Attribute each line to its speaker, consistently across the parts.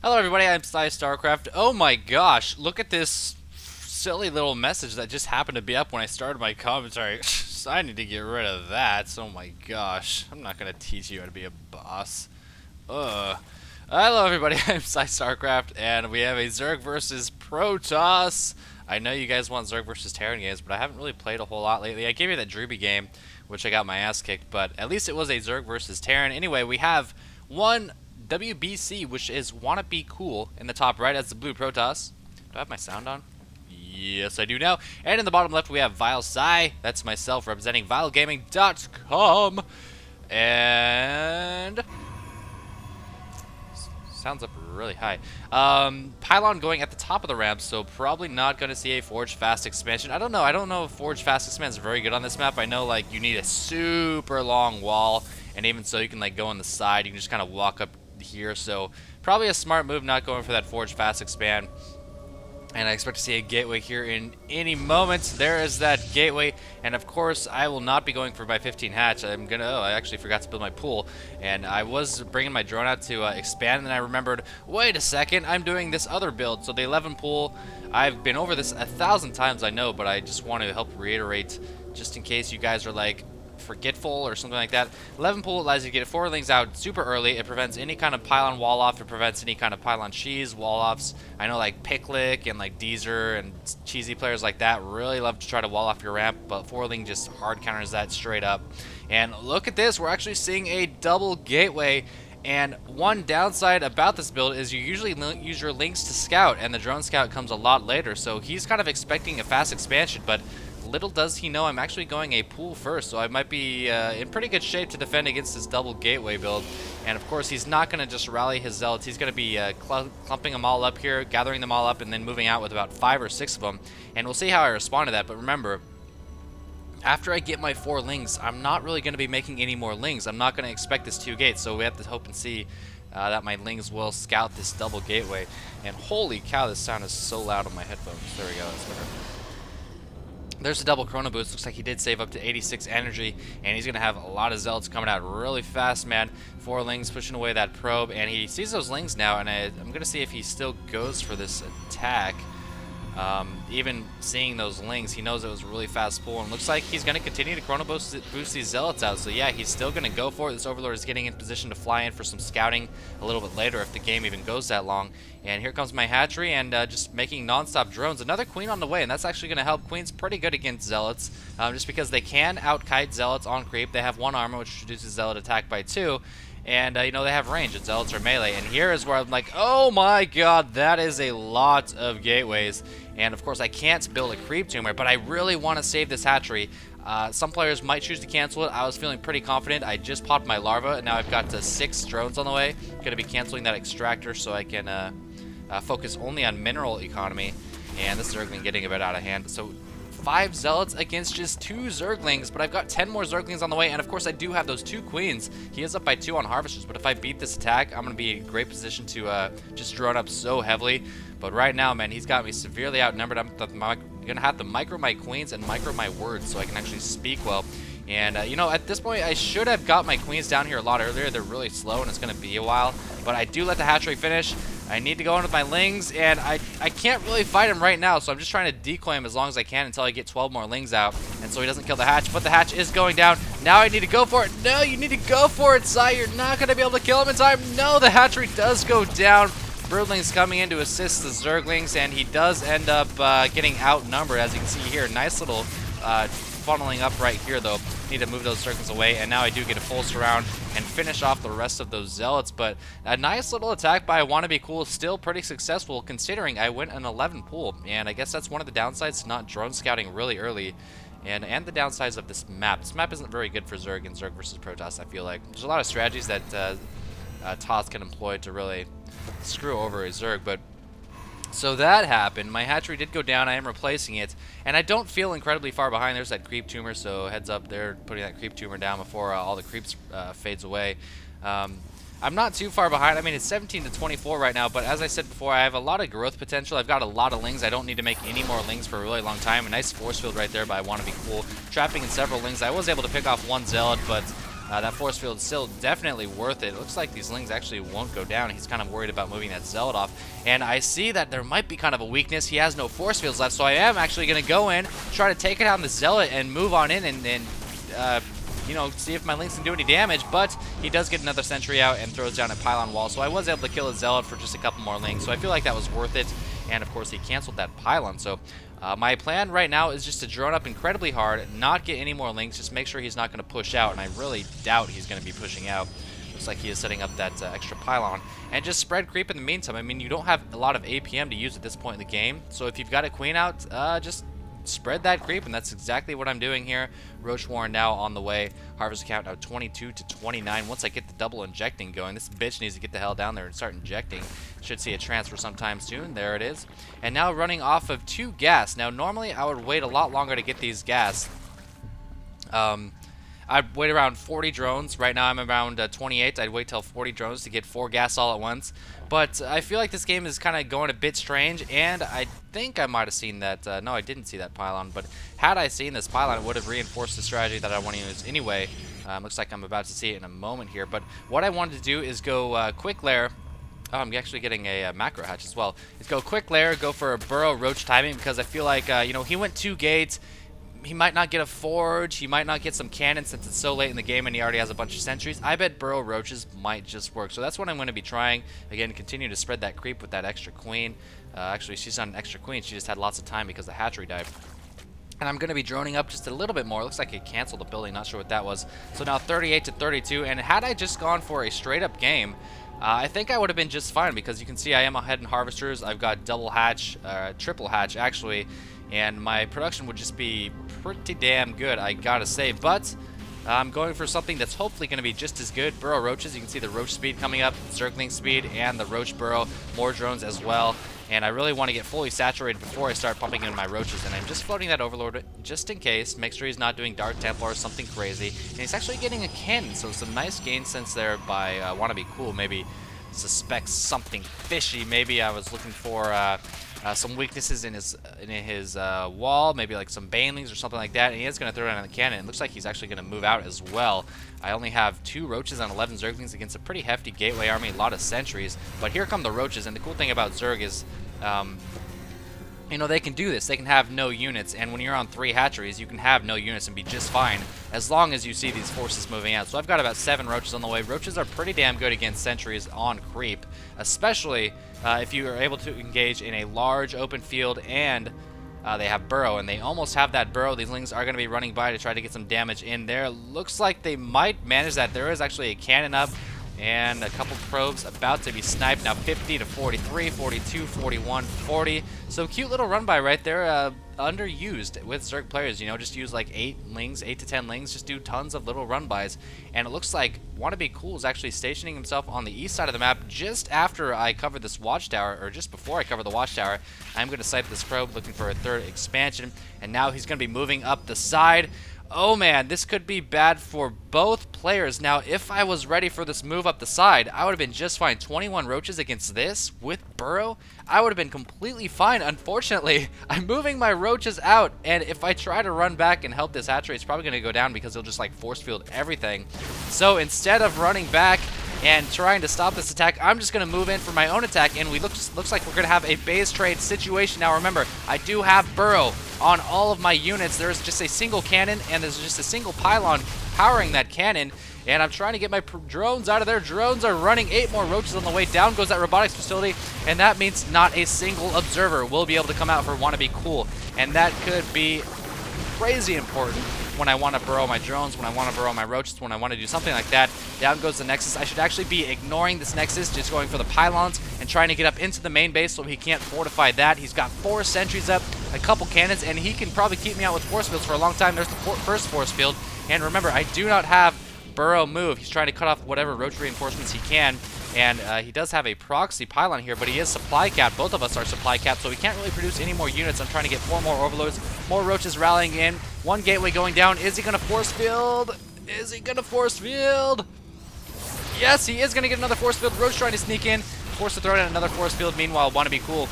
Speaker 1: Hello everybody, I'm PsyStarcraft. Oh my gosh, look at this silly little message that just happened to be up when I started my commentary. So I need to get rid of that. Oh my gosh, I'm not gonna teach you how to be a boss. Ugh. Hello everybody, I'm PsyStarcraft, and we have a Zerg versus Protoss. I know you guys want Zerg versus Terran games, but I haven't really played a whole lot lately. I gave you that Drewby game, which I got my ass kicked, but at least it was a Zerg versus Terran. Anyway, we have ONEwbc, which is Wanna Be Cool, in the top right as the blue Protoss. Do I have my sound on? Yes, I do now. And in the bottom left, we have vilePsY. That's myself representing vilegaming.com. And sounds up really high. Pylon going at the top of the ramp, so probably not going to see a Forge Fast expansion. I don't know if Forge Fast expansion is very good on this map. I know, like, you need a super long wall, and even so, you can, like, go on the side. You can just kind of walk up here, so probably a smart move not going for that Forge Fast expand. And I expect to see a gateway here in any moment. There is that gateway, and of course I will not be going for my 15 hatch. I actually forgot to build my pool, and I was bringing my drone out to expand, and I remembered, wait a second, I'm doing this other build. So the 11 pool, I've been over this 1,000 times, I know, but I just want to help reiterate, just in case you guys are like forgetful or something like that. 11 pool allows you to get 4 lings out super early. It prevents any kind of pylon wall off. It prevents any kind of pylon cheese wall offs. I know, like Picklick and like Deezer and cheesy players like that really love to try to wall off your ramp, but 4ling just hard counters that straight up. And look at this, we're actually seeing a double gateway. And one downside about this build is you usually use your links to scout, and the drone scout comes a lot later, so he's kind of expecting a fast expansion, but little does he know I'm actually going a pool first, so I might be in pretty good shape to defend against this double gateway build. And of course, he's not going to just rally his zealots. He's going to be clumping them all up here, gathering them all up, and then moving out with about 5 or 6 of them. And we'll see how I respond to that. But remember, after I get my 4 lings, I'm not really going to be making any more lings. I'm not going to expect this 2 gates, so we have to hope and see that my lings will scout this double gateway. And holy cow, this sound is so loud on my headphones. There we go, that's better. There's a double chrono boost. Looks like he did save up to 86 energy, and he's going to have a lot of zealots coming out really fast, man. 4 lings pushing away that probe, and he sees those lings now, and I'm going to see if he still goes for this attack. Even seeing those lings, he knows it was a really fast pull, and looks like he's going to continue to chrono boost these zealots out. So yeah, he's still going to go for it. This Overlord is getting in position to fly in for some scouting a little bit later if the game even goes that long. And here comes my hatchery, and just making non-stop drones. Another queen on the way, and that's actually going to help. Queen's pretty good against zealots, just because they can out-kite zealots on creep. They have 1 armor, which reduces zealot attack by 2. And, you know, they have range, and zealots are melee. And here is where I'm like, oh my god, that is a lot of gateways. And, of course, I can't build a creep tumor, but I really want to save this hatchery. Some players might choose to cancel it. I was feeling pretty confident. I just popped my larva, and now I've got 6 drones on the way. Going to be canceling that extractor so I can focus only on mineral economy. And this Zergling getting a bit out of hand. So 5 zealots against just 2 Zerglings, but I've got 10 more Zerglings on the way, and of course I do have those 2 queens. He is up by 2 on harvesters, but if I beat this attack, I'm going to be in a great position to just drone up so heavily. But right now, man, he's got me severely outnumbered. I'm going to have to micro my queens and micro my words so I can actually speak well. And, you know, at this point, I should have got my queens down here a lot earlier. They're really slow, and it's going to be a while. But I do let the hatchery finish. I need to go in with my lings, and I can't really fight him right now, so I'm just trying to decoy him as long as I can until I get 12 more lings out, and so he doesn't kill the hatch. But the hatch is going down. Now I need to go for it. No, you need to go for it, Psy. You're not going to be able to kill him in time. No, the hatchery does go down. Broodling's coming in to assist the Zerglings, and he does end up getting outnumbered, as you can see here. Nice little funneling up right here, though. Need to move those Zerglings away, and now I do get a full surround and finish off the rest of those zealots. But a nice little attack by Wanna Be Cool, still pretty successful considering I went an 11 pool, and I guess that's one of the downsides to not drone scouting really early. And the downsides of this map. This map isn't very good for Zerg and Zerg versus Protoss, I feel like. There's a lot of strategies that TOS can employ to really screw over a Zerg, but so that happened. My hatchery did go down. I am replacing it, and I don't feel incredibly far behind. There's that creep tumor, so heads up there, putting that creep tumor down before all the creeps fades away. I'm not too far behind. I mean, it's 17 to 24 right now, but as I said before, I have a lot of growth potential. I've got a lot of lings. I don't need to make any more lings for a really long time. A nice force field right there by Wanna Be Cool, trapping in several lings. I was able to pick off 1 zealot, but That force field is still definitely worth it. It looks like these Lings actually won't go down. He's kind of worried about moving that Zealot off. And I see that there might be kind of a weakness. He has no force fields left, so I am actually going to go in, try to take down the Zealot and move on in and you know, see if my Lings can do any damage. But he does get another sentry out and throws down a pylon wall, so I was able to kill a Zealot for just a couple more Lings. So I feel like that was worth it. And of course, he canceled that pylon. So my plan right now is just to drone up incredibly hard, not get any more Lings, just make sure he's not going to push out. And I really doubt he's going to be pushing out. Looks like he is setting up that extra pylon. And just spread creep in the meantime. I mean, you don't have a lot of APM to use at this point in the game. So if you've got a queen out, just spread that creep, and that's exactly what I'm doing here. Roach Warren now on the way. Harvest count now 22 to 29. Once I get the double injecting going, this bitch needs to get the hell down there and start injecting. Should see a transfer sometime soon. There it is. And now running off of 2 gas. Now normally I would wait a lot longer to get these gas. I'd wait around 40 drones. Right now I'm around 28. I'd wait till 40 drones to get 4 gas all at once. But I feel like this game is kind of going a bit strange, and I think I might have seen that. No, I didn't see that pylon, but had I seen this pylon, it would have reinforced the strategy that I want to use anyway. Looks like I'm about to see it in a moment here. But what I wanted to do is go quick lair. Oh, I'm actually getting a macro hatch as well. Is go quick lair, go for a burrow roach timing, because I feel like, you know, he went 2 gates. He might not get a forge, he might not get some cannon since it's so late in the game and he already has a bunch of sentries. I bet burrow roaches might just work. So that's what I'm going to be trying. Again, continue to spread that creep with that extra queen. Actually, she's not an extra queen, she just had lots of time because the hatchery died. And I'm going to be droning up just a little bit more. Looks like it canceled the building, not sure what that was. So now 38 to 32, and had I just gone for a straight up game, I think I would have been just fine, because you can see I am ahead in harvesters. I've got double hatch, triple hatch actually, and my production would just be pretty damn good, I gotta say. But I'm going for something that's hopefully going to be just as good. Burrow roaches, you can see the roach speed coming up, circling speed, and the roach burrow, more drones as well. And I really want to get fully saturated before I start pumping in my roaches, and I'm just floating that overlord just in case. Make sure he's not doing Dark Templar or something crazy. And he's actually getting a cannon, so some nice gain sense there by ONEwbc. Maybe suspects something fishy. Maybe I was looking for some weaknesses in his wall, maybe like some banelings or something like that, and he is going to throw down the cannon. It looks like he's actually going to move out as well. I only have 2 roaches on 11 zerglings against a pretty hefty gateway army, a lot of sentries, but here come the roaches. And the cool thing about Zerg is you know, they can do this. They can have no units, and when you're on 3 hatcheries, you can have no units and be just fine as long as you see these forces moving out. So I've got about 7 roaches on the way. Roaches are pretty damn good against sentries on creep, especially if you are able to engage in a large open field and they have burrow, and they almost have that burrow. These Lings are going to be running by to try to get some damage in there. Looks like they might manage that. There is actually a cannon up and a couple probes about to be sniped. Now 50 to 43, 42, 41, 40. So cute little run by right there. Underused with Zerg players, you know, just use like 8 to 10 Lings, just do tons of little run bys. And it looks like ONEwbc is actually stationing himself on the east side of the map just after I covered this watchtower, or just before I covered the watchtower. I'm going to snipe this probe looking for a 3rd expansion, and now he's going to be moving up the side. Oh man, this could be bad for both players. Now, if I was ready for this move up the side, I would have been just fine. 21 roaches against this with burrow, I would have been completely fine. Unfortunately, I'm moving my roaches out, and if I try to run back and help this hatchery, it's probably going to go down because he'll just like force field everything. So instead of running back and trying to stop this attack, I'm just going to move in for my own attack, and looks like we're going to have a base trade situation. Now remember, I do have burrow on all of my units. There's just a single cannon, and there's just a single pylon powering that cannon, and I'm trying to get my drones out of there. Drones are running. 8 more roaches on the way. Down goes that robotics facility, and that means not a single observer will be able to come out for ONEwbc, and that could be crazy important when I want to burrow my drones, when I want to burrow my roaches, when I want to do something like that. Down goes the Nexus. I should actually be ignoring this Nexus, just going for the pylons and trying to get up into the main base so he can't fortify that. He's got 4 sentries up, a couple cannons, and he can probably keep me out with force fields for a long time. There's the first force field, and remember, I do not have burrow move. He's trying to cut off whatever roach reinforcements he can, and he does have a proxy pylon here, but he is supply capped. Both of us are supply capped, so we can't really produce any more units. I'm trying to get 4 more overlords, more roaches rallying in. 1 gateway going down. Is he going to force field? Is he going to force field? Yes, he is going to get another force field. Roach trying to sneak in, forced to throw down another force field. Meanwhile, ONEwbc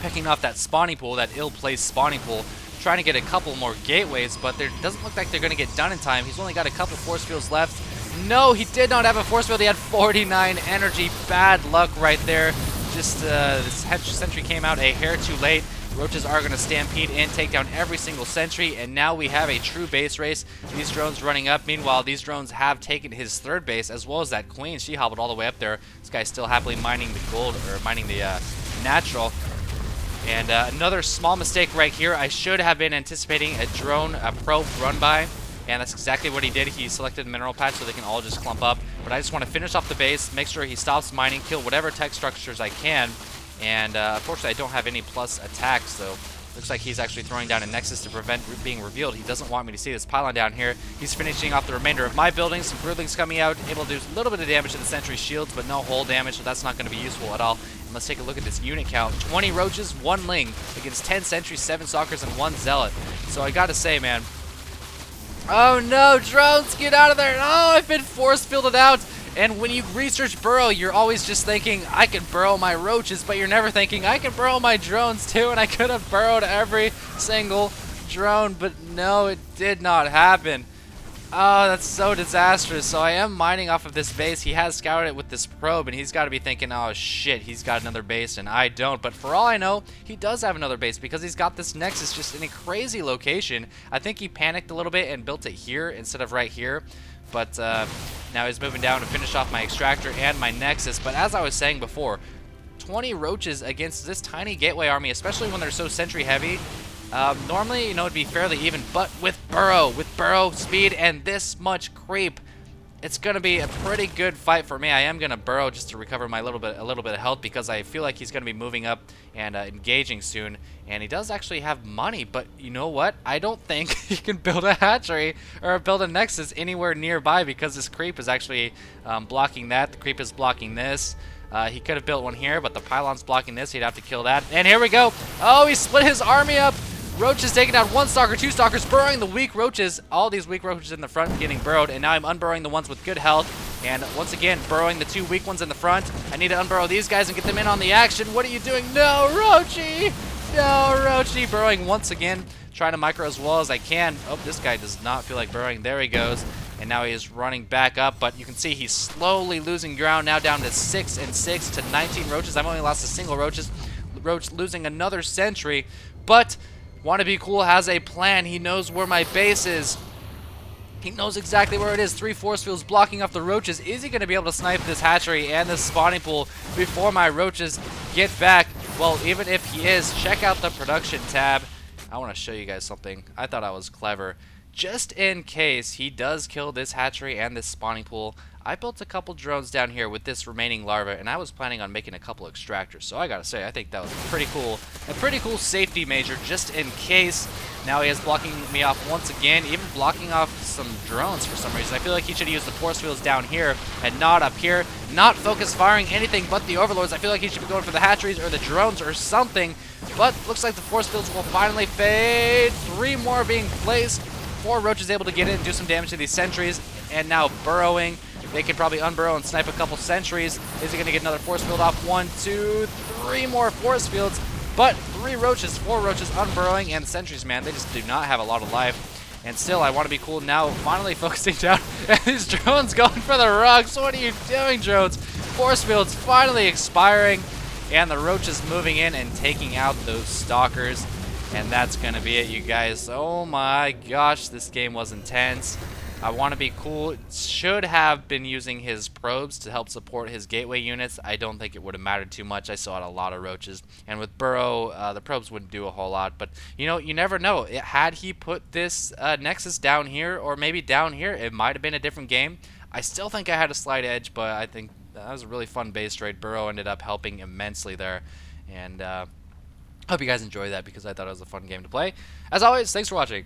Speaker 1: picking off that spawning pool, that ill-placed spawning pool, trying to get a couple more gateways, but it doesn't look like they're going to get done in time. He's only got a couple force fields left. No, he did not have a force field. He had 49 energy. Bad luck right there. Just this sentry came out a hair too late. Roaches are going to stampede in, take down every single sentry, and now we have a true base race. These drones running up. Meanwhile, these drones have taken his third base, as well as that queen. She hobbled all the way up there. This guy's still happily mining the gold, or mining the natural. And another small mistake right here. I should have been anticipating a drone, a probe run by, and that's exactly what he did. He selected a mineral patch so they can all just clump up. But I just want to finish off the base, make sure he stops mining, kill whatever tech structures I can. And unfortunately, I don't have any plus attacks, so looks like he's actually throwing down a Nexus to prevent being revealed. He doesn't want me to see this pylon down here. He's finishing off the remainder of my buildings. Some broodlings coming out, able to do a little bit of damage to the sentry shields, but no hull damage, so that's not going to be useful at all. And let's take a look at this unit count. 20 roaches, 1 ling, against 10 sentries, 7 stalkers, and 1 zealot. So I gotta say, man. Oh no, drones, get out of there! Oh, I've been force fielded out! And when you research burrow, you're always just thinking, I can burrow my roaches, but you're never thinking, I can burrow my drones too, and I could have burrowed every single drone, but no, it did not happen. Oh, that's so disastrous. So I am mining off of this base. He has scouted it with this probe, and he's got to be thinking, oh shit, he's got another base, and I don't. But for all I know, he does have another base because he's got this Nexus just in a crazy location. I think he panicked a little bit and built it here instead of right here. But now he's moving down to finish off my extractor and my Nexus. But as I was saying before, 20 roaches against this tiny gateway army, especially when they're so sentry heavy. Normally, you know, it'd be fairly even, but with burrow speed and this much creep, it's gonna be a pretty good fight for me. I am gonna burrow just to recover my a little bit of health because I feel like he's gonna be moving up and engaging soon. And he does actually have money, but you know what? I don't think he can build a hatchery or build a Nexus anywhere nearby because this creep is actually blocking that. The creep is blocking this. He could have built one here, but the pylon's blocking this. He'd have to kill that. And here we go. Oh, he split his army up. Roaches taking down 1 stalker, 2 stalkers, burrowing the weak roaches. All these weak roaches in the front getting burrowed, and now I'm unburrowing the ones with good health. And once again, burrowing the 2 weak ones in the front. I need to unburrow these guys and get them in on the action. What are you doing? No, Roachy! No, Roachy! Burrowing once again, trying to micro as well as I can. Oh, this guy does not feel like burrowing. There he goes. And now he is running back up, but you can see he's slowly losing ground, now down to 6 and 6 to 19 roaches. I've only lost a single roach losing another sentry, but ONEwbc has a plan. He knows where my base is. He knows exactly where it is. 3 force fields blocking off the roaches. Is he going to be able to snipe this hatchery and this spawning pool before my roaches get back? Well, even if he is, check out the production tab. I want to show you guys something. I thought I was clever. Just in case he does kill this hatchery and this spawning pool, I built a couple drones down here with this remaining larva, and I was planning on making a couple extractors. So I gotta say, I think that was pretty cool. A pretty cool safety measure, just in case. Now he is blocking me off once again, even blocking off some drones for some reason. I feel like he should have used the force fields down here and not up here. Not focus firing anything but the overlords. I feel like he should be going for the hatcheries or the drones or something. But looks like the force fields will finally fade. 3 more being placed. 4 roaches able to get in and do some damage to these sentries. And now burrowing. They can probably unburrow and snipe a couple sentries. Is he going to get another force field off? 1, 2, 3 more force fields. But 3 roaches, 4 roaches unburrowing, and the sentries, man, they just do not have a lot of life. And still, I ONEwbc now finally focusing down. And these drones going for the rugs. What are you doing, drones? Force fields finally expiring. And the roaches moving in and taking out those stalkers. And that's going to be it, you guys. Oh my gosh, this game was intense. ONEwbc should have been using his probes to help support his gateway units. I don't think it would have mattered too much. I saw a lot of roaches. And with burrow, the probes wouldn't do a whole lot. But, you know, you never know. Had he put this Nexus down here or maybe down here, it might have been a different game. I still think I had a slight edge, but I think that was a really fun base trade. Burrow ended up helping immensely there. And hope you guys enjoyed that because I thought it was a fun game to play. As always, thanks for watching.